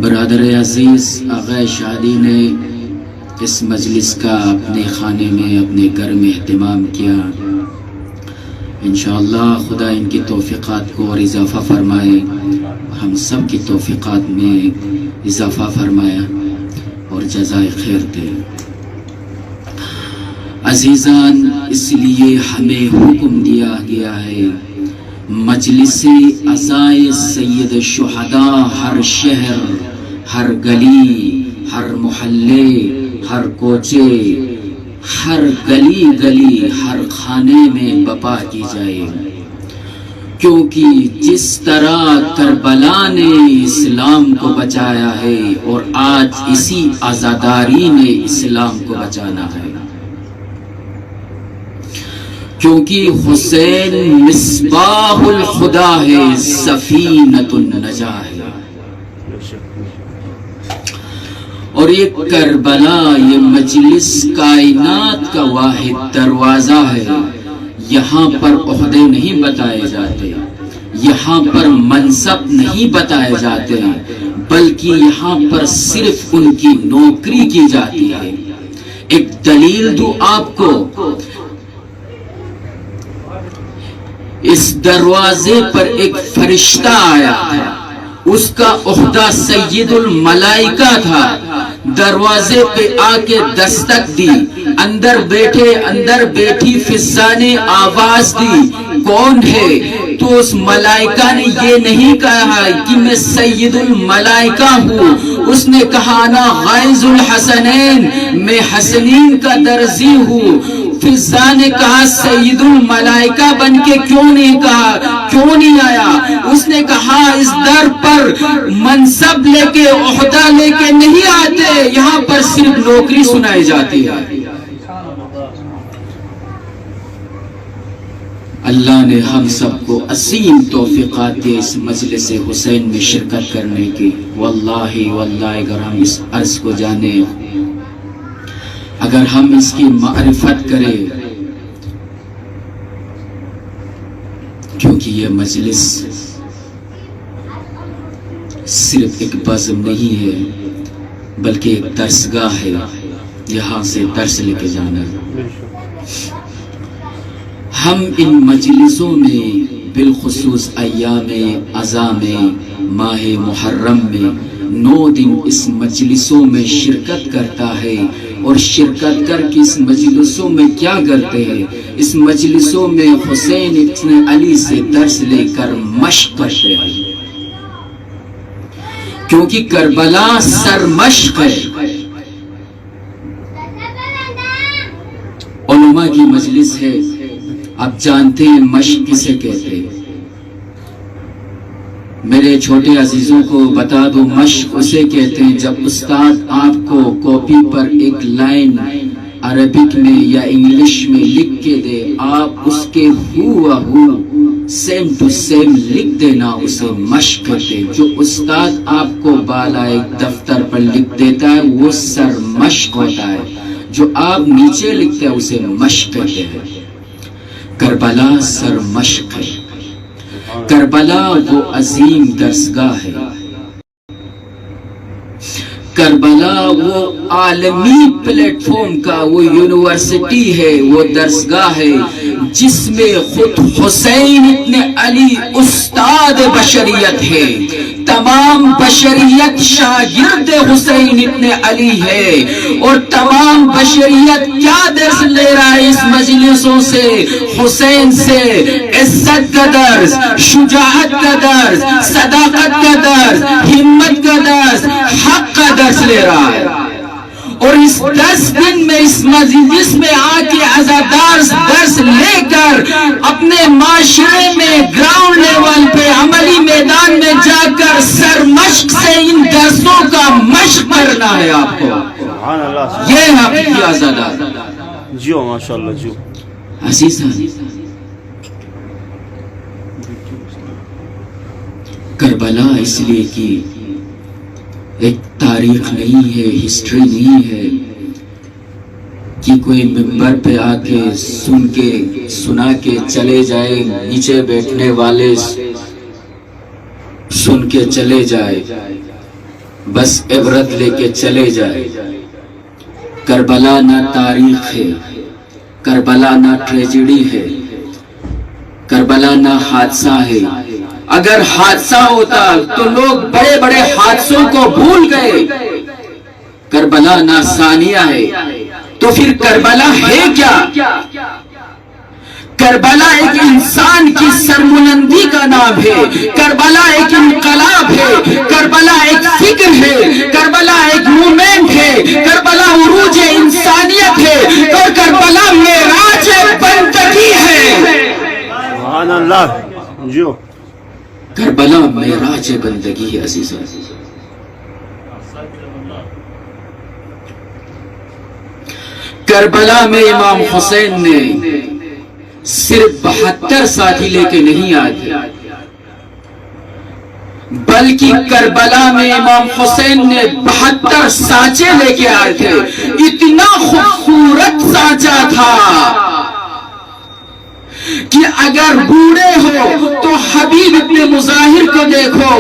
برادر عزیز، آغا شادی نے اس مجلس کا اپنے خانے میں اپنے گھر میں اہتمام کیا۔ انشاءاللہ خدا ان کی توفیقات کو اور اضافہ فرمائے، ہم سب کی توفیقات میں اضافہ فرمایا اور جزائے خیر دے۔ عزیزان، اس لیے ہمیں حکم دیا گیا ہے مجلس عزائے سید الشہداء ہر شہر، ہر گلی، ہر محلے، ہر کوچے، ہر گلی گلی، ہر خانے میں بپا کی جائے، کیونکہ جس طرح کربلا نے اسلام کو بچایا ہے اور آج اسی عزاداری نے اسلام کو بچانا ہے، کیونکہ حسین مصباح الخدا ہے، سفینۃ النجاہ ہے۔ اور یہ کربلا، یہ مجلس کائنات کا واحد دروازہ ہے۔ یہاں پر عہدے نہیں بتائے جاتے، یہاں پر منصب نہیں بتائے جاتے، بلکہ یہاں پر صرف ان کی نوکری کی جاتی ہے۔ ایک دلیل دوں آپ کو، اس دروازے پر ایک فرشتہ آیا تھا، اس کا عہدہ سید الملائکہ تھا۔ دروازے پہ آ کے دستک دی، اندر بیٹھی فضا نے آواز دی، کون ہے؟ تو اس ملائکہ نے یہ نہیں کہا کہ میں سید الملائکہ ہوں، اس نے کہا انا غائز الحسنین، میں حسنین کا درزی ہوں۔ فضا نے کہا سید الملائکہ بن کے کیوں نہیں آیا؟ اس نے کہا اس در پر منصب لے کے، عہدہ لے کے نہیں آتے، یہاں پر صرف نوکری سنائی جاتی ہے۔ اللہ نے ہم سب کو عظیم توفیقات دی اس مجلس حسین میں شرکت کرنے کی۔ واللہ اگر ہم اس عرض کو جانے، اگر ہم اس کی معرفت کریں، کیونکہ یہ مجلس صرف ایک بزم نہیں ہے بلکہ ایک درسگاہ ہے، یہاں سے درس لے کے جانا ہے۔ ہم ان مجلسوں میں بالخصوص ایام عزا میں، ماہ محرم میں 9 دن اس مجلسوں میں شرکت کرتا ہے، اور شرکت کر کے اس مجلسوں میں کیا کرتے ہیں؟ اس مجلسوں میں حسین ابن علی سے درس لے کر مشق کرتے ہیں، کیونکہ کربلا سرمشق ہے۔ علماء کی مجلس ہے، آپ جانتے ہیں مشق کسے کہتے ہیں؟ میرے چھوٹے عزیزوں کو بتا دو، مشق اسے کہتے ہیں جب استاد آپ کو کاپی پر ایک لائن عربک میں یا انگلش میں لکھ کے دے، آپ اس کے ہو سیم ٹو سیم لکھ دینا، اسے مشق کہتے ہیں۔ جو استاد آپ کو بالا ایک دفتر پر لکھ دیتا ہے وہ سر مشق ہوتا ہے، جو آپ نیچے لکھتے ہیں اسے مشق کہتے ہیں۔ کربلا سر مشق ہے، کربلا وہ عظیم درسگاہ ہے، کربلا وہ عالمی پلیٹ فارم کا وہ یونیورسٹی ہے، وہ درسگاہ ہے جس میں خود حسین ابن علی استاد بشریت ہے، تمام بشریت شاگرد حسین ابن علی ہے، اور تمام بشریت کیا درس لے رہا ہے اس مجلسوں سے؟ حسین سے عزت کا درس، شجاعت کا درس، صداقت کا درس، ہمت کا درس، حق کا درس لے رہا ہے۔ اور اس 10 دن میں اس مجلس میں آ کے عزادار درس لے کر اپنے معاشرے میں گراؤنڈ لیول پہ عملی میدان میں جا کر سر مشق سے ان درسوں کا مشق کرنا ہے آپ کو۔ یہ آپ کی عزادار جیو ماشاءاللہ جیو۔ عزیزان، کربلا اس لیے کہ ایک تاریخ نہیں ہے، ہسٹری نہیں ہے کہ کوئی ممبر پہ آ کے سنا کے چلے جائے، نیچے بیٹھنے والے سن کے چلے جائے، بس عبرت لے کے چلے جائے. کربلا نہ تاریخ ہے، کربلا نہ ٹریجڈی ہے، کربلا نہ حادثہ ہے. اگر حادثہ ہوتا تو لوگ بڑے بڑے حادثوں کو بھول گئے. کربلا نہ ثانیہ ہے تو پھر کربلا ہے کیا؟ کربلا ایک انسان کی سربلندی کا نام ہے، کربلا ایک انقلاب ہے، کربلا ایک فکر ہے، کربلا ایک مومنٹ ہے، کربلا عروج انسانیت ہے، اور کربلا معراج بندگی ہے. سبحان اللہ. جو کربلا معراج بندگی ہے عزیزان. کربلا میں امام حسین نے صرف 72 ساتھی لے کے نہیں آئے تھے، بلکہ کربلا میں امام حسین نے 72 سانچے لے کے آئے تھے. اتنا خوبصورت سانچا تھا کہ اگر بوڑھے ہو تو حبیب ابن مظاہر کو دیکھو،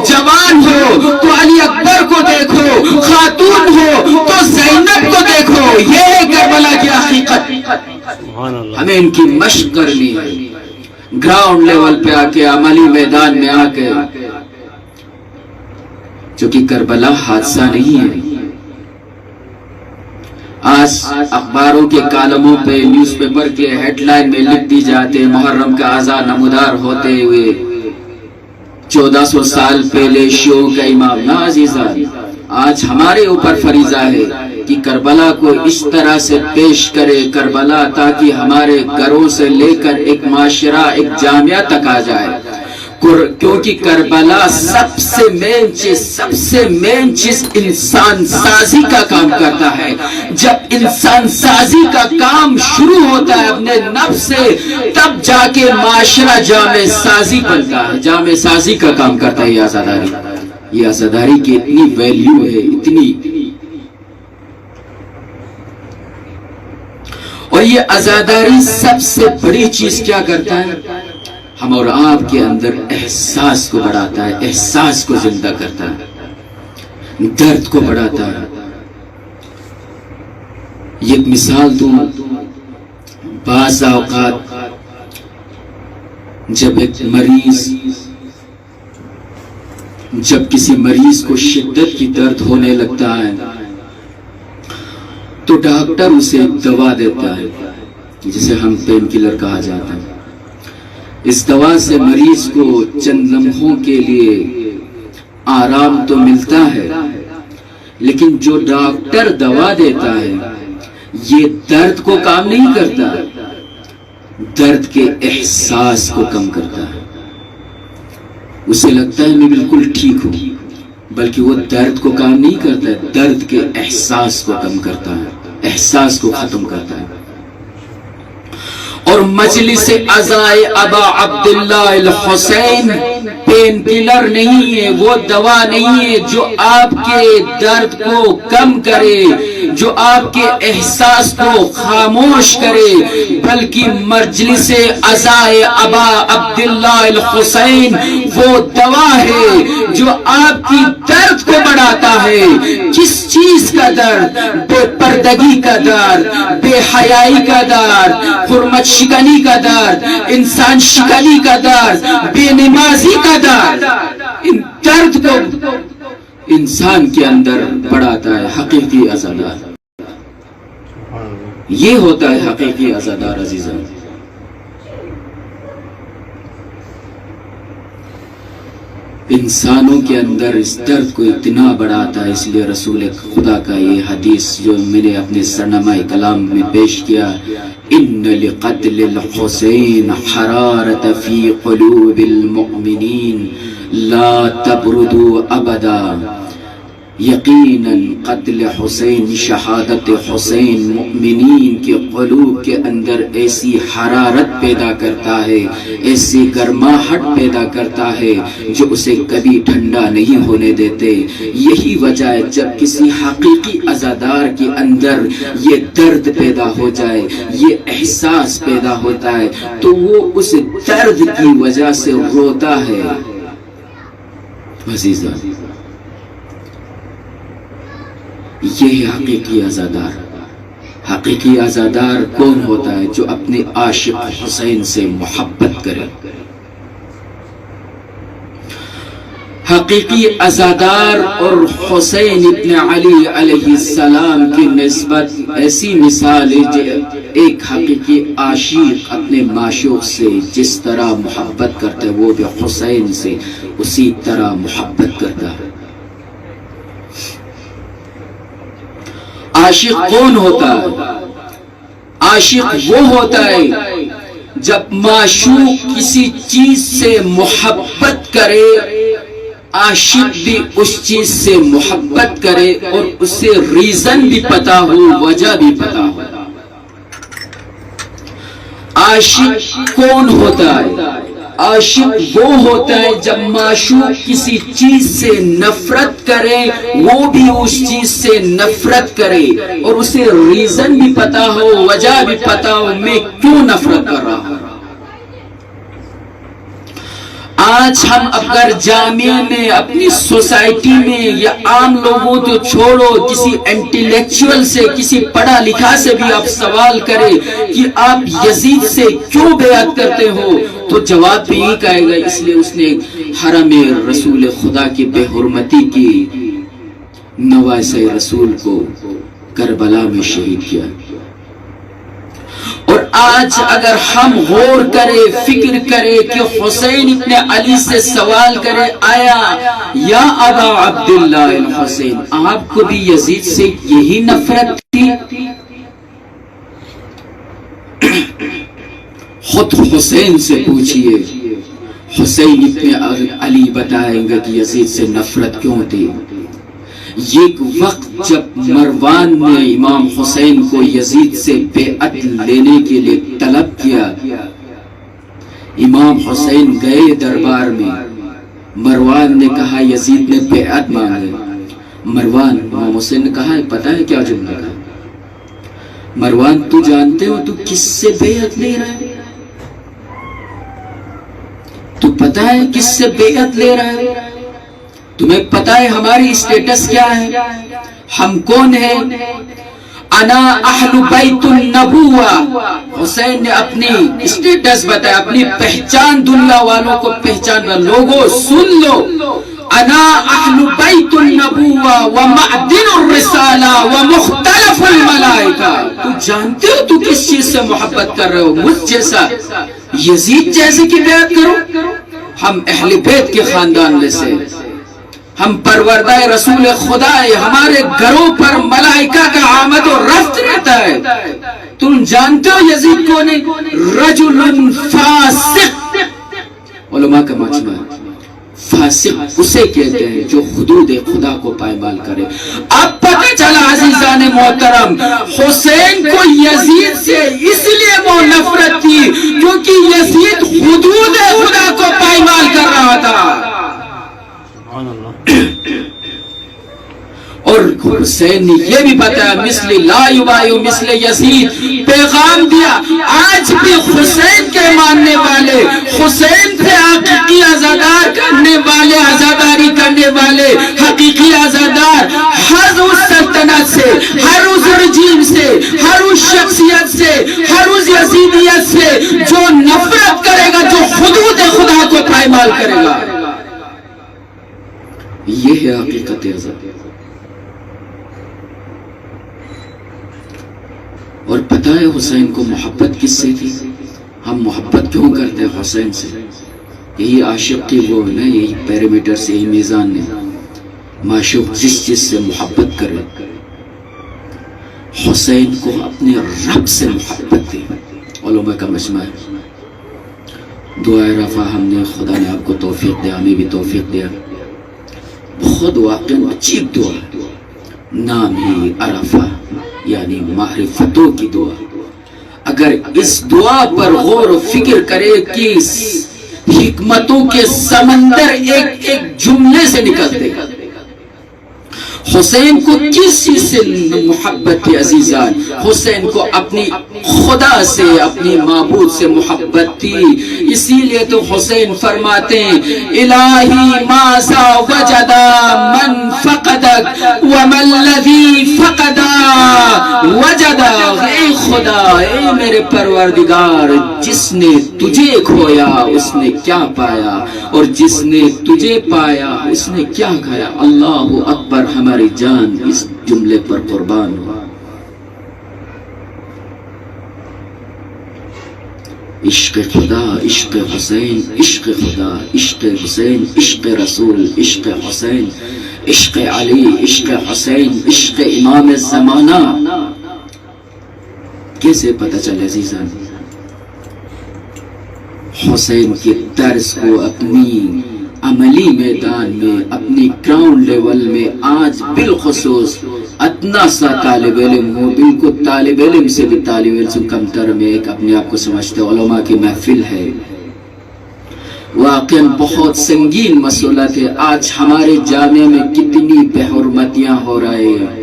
جوان ہو تو علی اکبر کو دیکھو، خاتون ہو تو زینب کو دیکھو. یہ ہے کربلا کی حقیقت. ہمیں ان کی مشق کرنی ہے، گراؤنڈ لیول پہ آ کے، عملی میدان میں آ کے. چونکہ کربلا حادثہ نہیں ہے. آج اخباروں کے کالموں پہ، نیوز پیپر کے ہیڈ لائن میں لکھ دی جاتے محرم کا اذان نمودار ہوتے ہوئے 1400 سال پہلے شیعوں کا امام. نا عزیزان، آج ہمارے اوپر فریضہ ہے کہ کربلا کو اس طرح سے پیش کرے کربلا تاکہ ہمارے گھروں سے لے کر ایک معاشرہ، ایک جامعہ تک آ جائے. کیونکہ کربلا سب سے مین چیز انسان سازی کا کام کرتا ہے. جب انسان سازی کا کام شروع ہوتا ہے اپنے نفس سے، تب جا کے معاشرہ جامع سازی بنتا ہے، جامع سازی کا کام کرتا ہے. یہ عزاداری، یہ عزاداری کی اتنی ویلیو ہے، اتنی. اور یہ عزاداری سب سے بڑی چیز کیا کرتا ہے؟ ہم اور آپ کے اندر احساس کو بڑھاتا ہے، احساس کو زندہ کرتا ہے، درد کو بڑھاتا ہے. یہ ایک مثال دوں. بعض اوقات جب کسی مریض کو شدت کی درد ہونے لگتا ہے تو ڈاکٹر اسے دوا دیتا ہے جسے ہم پین کلر کہا جاتا ہے. اس دوا سے مریض کو چند لمحوں کے لیے آرام تو ملتا ہے، لیکن جو ڈاکٹر دوا دیتا ہے یہ درد کو کام نہیں کرتا، درد کے احساس کو کم کرتا ہے. اسے لگتا ہے میں بالکل ٹھیک ہوں، بلکہ وہ درد کو کام نہیں کرتا ہے، درد کے احساس کو کم کرتا ہے، احساس کو ختم کرتا ہے. اور مجلس عزائے ابا عبداللہ الحسین پین کلر نہیں ہے، وہ دوا نہیں ہے جو آپ کے درد کو کم کرے، جو آپ کے احساس کو خاموش کرے، بلکہ مجلس عزائے ابا عبداللہ الحسین وہ دوا ہے جو آپ کی درد کو بڑھاتا ہے. کس چیز کا درد؟ بے پردگی کا درد، بے حیائی کا درد، حرمت شکنی کا درد، انسان شکنی کا درد، بے نمازی کا درد. ان درد کو انسان کے اندر بڑھاتا ہے حقیقی عزادار. یہ ہوتا ہے حقیقی عزادار عزیزان. انسانوں کے اندر اس درد کو اتنا بڑھاتا ہے. اس لیے رسول خدا کا یہ حدیث جو میں نے اپنے سرنامہ کلام میں پیش کیا، ان لقتل الحسین حرارت فی قلوب المؤمنین لا تبردوا ابدا. یقیناً قتل حسین، شہادت حسین مومنین کے قلوب کے اندر ایسی حرارت پیدا کرتا ہے، ایسی گرماہٹ پیدا کرتا ہے جو اسے کبھی ٹھنڈا نہیں ہونے دیتے. یہی وجہ ہے جب کسی حقیقی عزادار کے اندر یہ درد پیدا ہو جائے، یہ احساس پیدا ہوتا ہے، تو وہ اس درد کی وجہ سے روتا ہے. عزیزان، یہ ہے حقیقی عزادار. حقیقی عزادار کون ہوتا ہے؟ جو اپنے عاشق حسین سے محبت کرے. حقیقی عزادار اور حسین ابن علی علیہ السلام کی نسبت ایسی مثال ہے جو ایک حقیقی عاشق اپنے معشوق سے جس طرح محبت کرتا ہے وہ بھی حسین سے اسی طرح محبت کرتا ہے. عاشق کون ہوتا ہے؟ عاشق وہ ہوتا ہے جب معشوق کسی چیز سے محبت کرے، عاشق بھی اس چیز سے محبت کرے اور اسے ریزن بھی پتا ہو، وجہ بھی پتا ہو. عاشق کون ہوتا ہے؟ عاشق وہ ہوتا ہے جب معشوق کسی چیز سے نفرت کرے وہ بھی اس چیز سے نفرت کرے اور اسے ریزن بھی پتا ہو، وجہ بھی پتا ہو میں کیوں نفرت کر رہا ہوں. آج ہم اگر جامعہ میں، اپنی سوسائٹی میں یا عام لوگوں تو چھوڑو، کسی انٹیلیکچوئل سے، کسی پڑھا لکھا سے بھی آپ سوال کرے کہ آپ یزید سے کیوں بیعت کرتے ہو تو جواب بھی یہی کہے گا اس لیے اس نے حرم رسول خدا کی بے حرمتی کی، نواسہ رسول کو کربلا میں شہید کیا. اور آج اگر ہم غور کرے، فکر کرے کہ حسین ابن علی سے سوال کرے آیا یا ابا عبداللہ الحسین آپ کو بھی یزید سے یہی نفرت تھی؟ خود حسین سے پوچھئے، حسین ابن علی بتائیں گے کہ یزید سے نفرت کیوں تھی. ایک وقت جب مروان نے امام حسین کو یزید سے بیعت لینے کے لیے طلب کیا، امام حسین گئے دربار میں، مروان نے کہا یزید نے بیعت مانگے. مروان، امام حسین نے کہا پتہ ہے کیا جملہ کہا؟ مروان تو جانتے ہو تو کس سے بیعت لے رہا ہے؟ تو پتہ ہے کس سے بیعت لے رہا ہے؟ تمہیں پتہ ہے ہماری اسٹیٹس کیا ہے؟ ہم کون ہیں؟ انا اہل بیت النبوہ. حسین نے اپنی اسٹیٹس بتایا، اپنی پہچان دنیا والوں کو پہچان. لوگوں سن لو، انا اہل بیت النبوہ ومعدن الرسالہ ومختلف الملائکہ. تو جانتے ہو تو کس چیز سے محبت کر رہے ہو؟ مجھ جیسا، یزید جیسے کی بیعت کرو؟ ہم اہل بیت کے خاندان میں سے، ہم پروردہ رسول خدا ہے، ہمارے گھروں پر ملائکہ کا آمد و رفت رہتا ہے. تم جانتے ہو یزید کون ہے؟ رجل فاسق. علماء کا مجمع ہے، فاسق اسے کہتے ہیں جو حدود خدا کو پائمال کرے. اب پتہ چلا عزیزان محترم، حسین کو یزید سے اس لیے وہ نفرت تھی کیونکہ یزید حدود خدا کو پائمال کر رہا تھا. اور حسین نے یہ بھی بتایا مثل لا یبایع مثل یزید، پیغام دیا. آج بھی حسین کے ماننے والے، حسین سے حقیقی عزادار کرنے والے، عزاداری کرنے والے حقیقی عزادار ہر اس سلطنت سے، ہر اس رجیم سے، ہر اس شخصیت سے، ہر اس یزیدیت سے جو نفرت کرے گا، جو حدود خدا کو پائمال کرے گا. یہ ہے حقیقت عزاداری. اور پتہ ہے حسین کو محبت کس سے تھی؟ ہم محبت کیوں کرتے ہیں حسین سے؟ یہی عاشق کی وہ ہے، یہی پیرامیٹر سے، یہی میزان نے. معشوق جس چیز سے محبت کرے، حسین کو اپنے رب سے محبت دی. علماء کا مجمع ہے. دعائے رفع ہم نے، خدا نے آپ کو توفیق دیا، ہمیں بھی توفیق دیا. بہت واقعی عجیب دعا ہے، نام ہی عرفہ یعنی معرفتوں کی دعا. اگر اس دعا پر غور و فکر کرے کہ حکمتوں کے سمندر ایک ایک جملے سے نکلتے. حسین کو کس چیز سے محبت تھی عزیزان؟ حسین کو اپنی خدا سے، اپنی معبود سے محبت تھی. اسی لیے تو حسین فرماتے ہیں الہی ماذا وجدا من فقدک وما الذی وجدا، اے خدا، اے میرے پروردگار، جس نے تجھے کھویا اس نے کیا پایا، اور جس نے تجھے پایا اس نے کیا کھایا۔ اللہ اکبر، ہماری جان اس جملے پر قربان ہو۔ عشق خدا، عشق حسین، عشق خدا، عشق حسین، عشق رسول، عشق حسین، عشق علی، عشق حسین، عشق امام زمانہ کیسے پتہ چلے عزیزان؟ حسین کے طرز کو اپنی عملی میدان میں، اپنی گراؤنڈ لیول میں آج بالخصوص اتنا سا طالب علم ہو، بالکل طالب علم سے بھی طالب علم سے کمتر میں ایک اپنے آپ کو سمجھتے علماء کی محفل ہے، واقعاً بہت سنگین مسئولت ہے۔ آج ہمارے جامعہ میں کتنی بے حرمتیاں ہو رہے ہیں،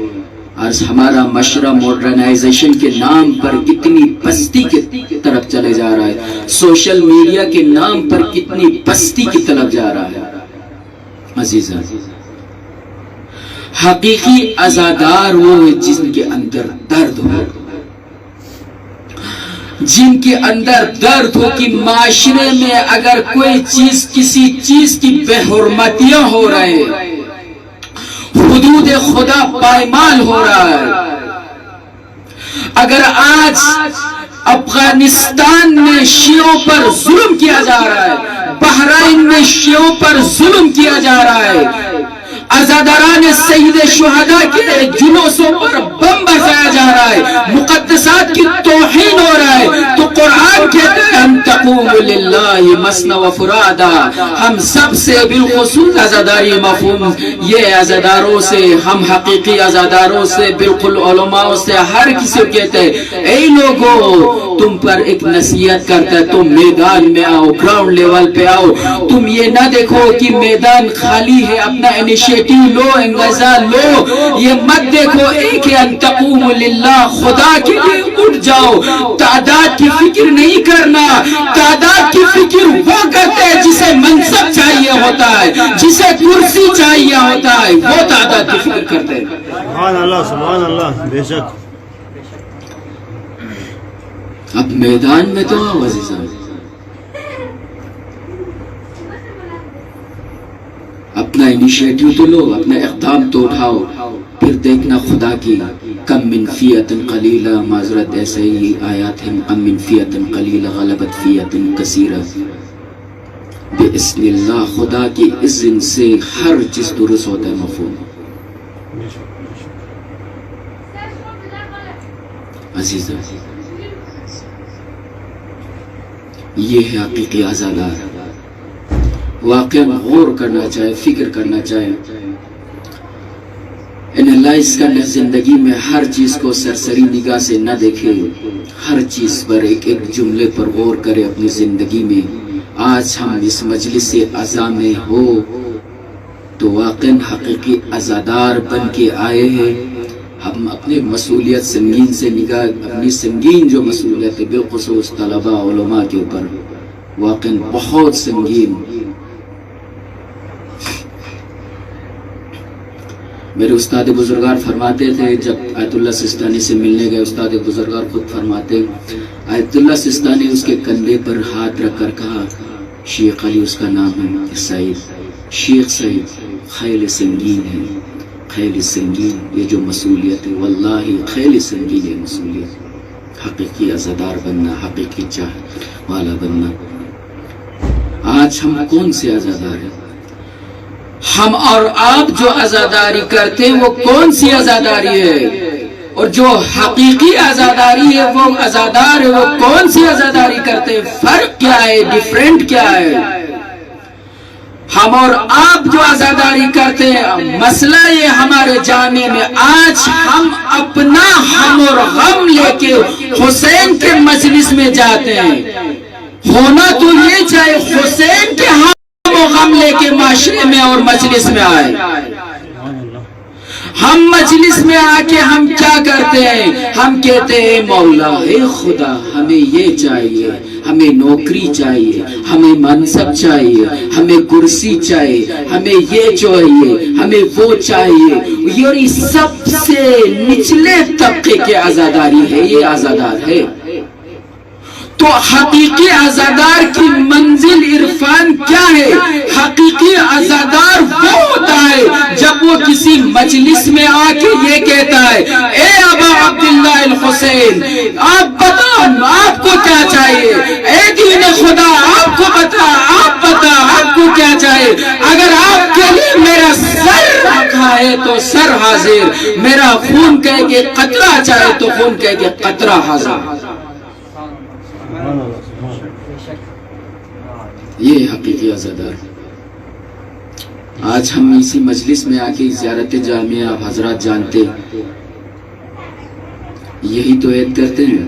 آج ہمارا معاشرہ ماڈرنائزیشن کے نام پر کتنی پستی کی طرف چلے جا رہا ہے، سوشل میڈیا کے نام پر کتنی پستی کی طرف جا رہا ہے۔ عزیزان، حقیقی عزادار وہ ہے جن کے اندر درد ہو، جن کے اندر درد ہو کہ معاشرے میں اگر کوئی چیز، کسی چیز کی بے حرمتیاں ہو رہے ہیں، حدود خدا پائمال ہو رہا ہے، اگر آج افغانستان میں شیعوں پر ظلم کیا جا رہا ہے، بحرین میں شیعوں پر ظلم کیا جا رہا ہے، عزاداران سید شہداء کے جلوسوں پر بم برسایا جا رہا ہے، مقدسات کی توہین ہو رہا ہے، تو قرآن کہتا ہے ان تقوموا للہ مثنی و فرادا۔ ہم سب سے بالخصوص عزاداری مفہوم، یہ عزاداروں سے، ہم حقیقی عزاداروں سے، بالکل علماء سے، ہر کسی کو کہتے ہیں اے لوگو، تم پر ایک نصیحت کرتا ہے، تم میدان میں آؤ، گراؤنڈ لیول پہ آؤ، تم یہ نہ دیکھو کہ میدان خالی ہے، اپنا انیشیٹو لو، انگیزہ لو، یہ مت دیکھو ایک ان تقوموا للہ، خدا کے لیے اٹھ جاؤ، تعداد کی فکر نہیں کرنا، تعداد کی فکر وہ کرتے ہیں جسے منصب چاہیے ہوتا ہے، جسے کرسی چاہیے ہوتا ہے، وہ تعداد کی فکر کرتے ہیں۔ سبحان اللہ، سبحان اللہ، بے شک۔ اب میدان میں تو آؤ عزیزان، اپنا انیشیٹو تو لو، اپنا اقدام تو اٹھاؤ، پھر دیکھنا خدا کی کم من فیۃ قلیلہ، معذرت ایسے ہی آیات ہیں، کم من فیۃ قلیلہ غلبت فیۃ کثیرہ، باذن اللہ خدا کی اذن سے ہر چیز درست ہوتا ہے، مفہوم۔ عزیزہ، یہ ہے حقیقی عزادار، واقعاً غور کرنا چاہے، فکر کرنا چاہے، انالائز کرنا زندگی میں، ہر چیز کو سرسری نگاہ سے نہ دیکھے، ہر چیز پر ایک ایک جملے پر غور کرے اپنی زندگی میں۔ آج ہم اس مجلس اعزا میں ہو تو واقعاً حقیقی عزادار بن کے آئے ہیں، ہم اپنے مسئولیت سنگین سے نگاہ، اپنی سنگین جو مسئولیت ہے بالخصوص طلباء علماء کے اوپر، واقعاً بہت سنگین۔ میرے استاد بزرگار فرماتے تھے، جب آیت اللہ سستانی سے ملنے گئے، استاد بزرگار خود فرماتے، آیت اللہ سستانی اس کے کندھے پر ہاتھ رکھ کر کہا، شیخ علی اس کا نام ہے، سعید، شیخ سعید، خیل سنگین ہے، خیل سنگین، یہ جو مسئولیت ہے واللہ خیل سنگین ہے مسئولیت، حقیقی عزادار بننا، حقیقی چاہ والا بننا۔ آج ہم کون سے عزادار ہیں؟ ہم اور آپ جو عزاداری کرتے ہیں وہ کون سی عزاداری ہے؟ اور جو حقیقی عزاداری ہے، وہ عزادار ہے، وہ کون سی عزاداری کرتے ہیں؟ فرق کیا ہے؟ ڈیفرنٹ کیا ہے؟ ہم اور آپ جو عزاداری کرتے ہیں، مسئلہ یہ ہمارے جامعے میں آج ہم اپنا ہم اور غم لے کے حسین کے مجلس میں جاتے ہیں، ہونا تو یہ چاہے حسین کے ہم غم لے کے معاشرے میں اور مجلس میں آئے۔ ہم مجلس میں آ کے ہم کیا کرتے ہیں؟ ہم کہتے ہیں مولا اے خدا ہمیں یہ چاہیے، ہمیں نوکری چاہیے، ہمیں منصب چاہیے، ہمیں کرسی چاہیے، ہمیں یہ چاہیے، ہمیں وہ چاہیے، یہ سب سے نچلے طبقے کے عزاداری ہے، یہ عزادار ہے۔ تو حقیقی عزادار کی منزل عرفان کیا ہے؟ حقیقی عزادار وہ ہوتا ہے جب وہ کسی مجلس میں آ کے یہ کہتا ہے، اے ابا عبداللہ الحسین، آپ بتا آپ کو کیا چاہیے، اے دین خدا آپ کو بتا، آپ بتا آپ کو کیا چاہیے، اگر آپ کے لیے میرا سر رکھا ہے تو سر حاضر، میرا خون کہہ کے قطرہ چاہے تو خون کہہ کے قطرہ حاضر۔ یہ حقیقی عزادار۔ آج ہم اسی مجلس میں آ کے زیارت جامعہ آپ حضرات جانتے یہی تو عید کرتے ہیں۔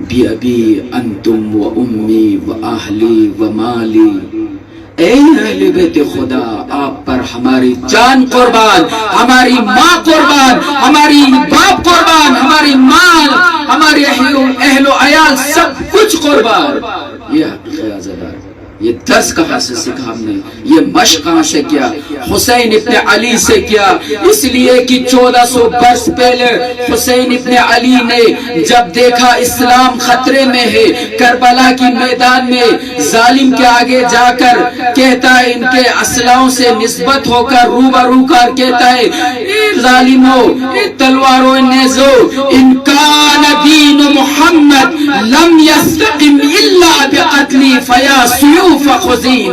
بی ابی انتم و امی و اہلی و مالی، اے اہل بیت خدا آپ پر ہماری جان قربان، ہماری ماں قربان، ہماری باپ قربان، ہماری مال، ہمارے اہل و عیال سب کچھ قربان۔ یہ حقیقی عزادار۔ یہ درس کہاں سے سیکھا ہم نے، یہ مشق کہاں سے کیا؟ حسین ابن علی سے کیا، اس لیے کہ 1400 برس پہلے حسین ابن علی نے جب دیکھا اسلام خطرے میں ہے، کربلا کی میدان میں ظالم کے آگے جا کر کہتا ہے، ان کے اسلحوں سے نسبت ہو کر روبرو کر کہتا ہے، اے ظالموں، اے تلواروں نیزو، ان کان دین محمد لم یستقم الا بقتلی فیا سیوف خذین۔